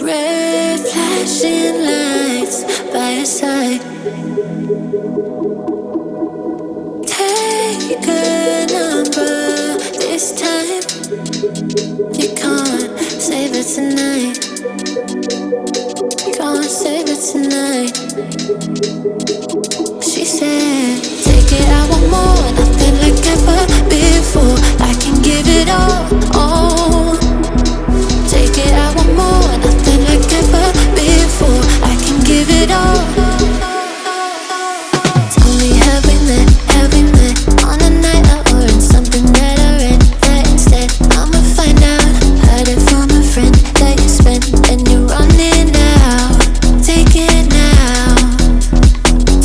Red flashing lights by your side. Take a number this time. You can't save it tonight. Can't save it tonight. She said, take it, I want more. Nothing like ever before. I can give it all. Take it, I want more. Nothing like ever before. I can give it all. Tell me, have we met? Have we met on a night out or in something that I read? That instead, I'ma find out. Heard it from a friend that you spent and you're running out. Take it now.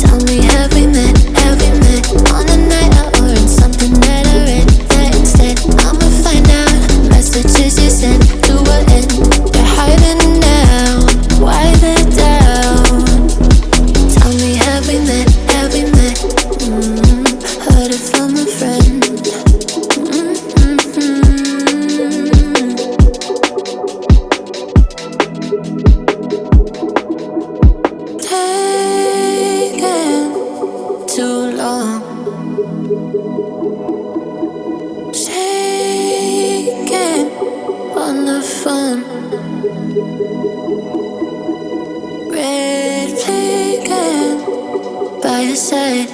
Tell me, have we met? Have we met on a night out or in something that I read? That instead, I'ma find out. Messages you sent to an end. You're hiding now. Why the doubt? Tell me, have we met? Have we met? Heard it from a friend. Taking too long. Shaking on the phone. Red flagging by your side.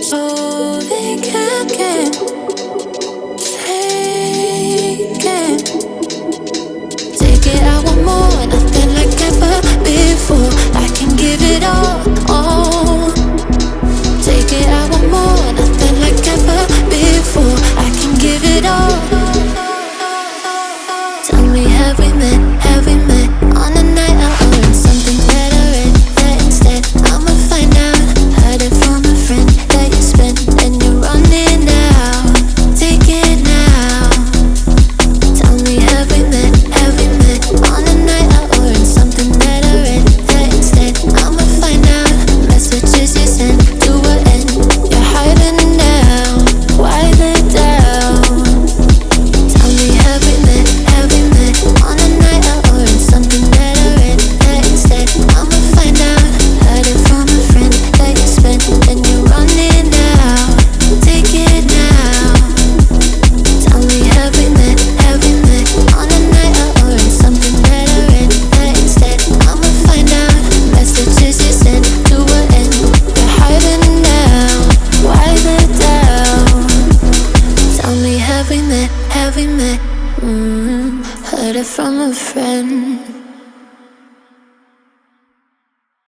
So they can't get taken. Take it, I want more. Nothing like ever before. I can give it all. Take it, I want more. Nothing like ever before. I can give it all. Tell me, have we met? Have we met on a night out or in something that I read? That instead, I'ma find out. Heard it from a friend that you spent and you're running out. Take it now. Tell me, have we met? Have we met on a night out or in something that I read? That instead, I'ma find out. Messages you sent to an end. You're hiding now. Why the doubt? Tell me, have we met? Have we met on a night out or in something that I read? That instead, I'ma find out. Heard it from a friend that you spent and you're running out. Take it now. Tell me, have we met? Have we met on a night out or in something that I read? That instead, I'ma find out. Messages you sent to an end. You're hiding now. Why the doubt? Tell me, have we met? Have we met? Heard it from a friend.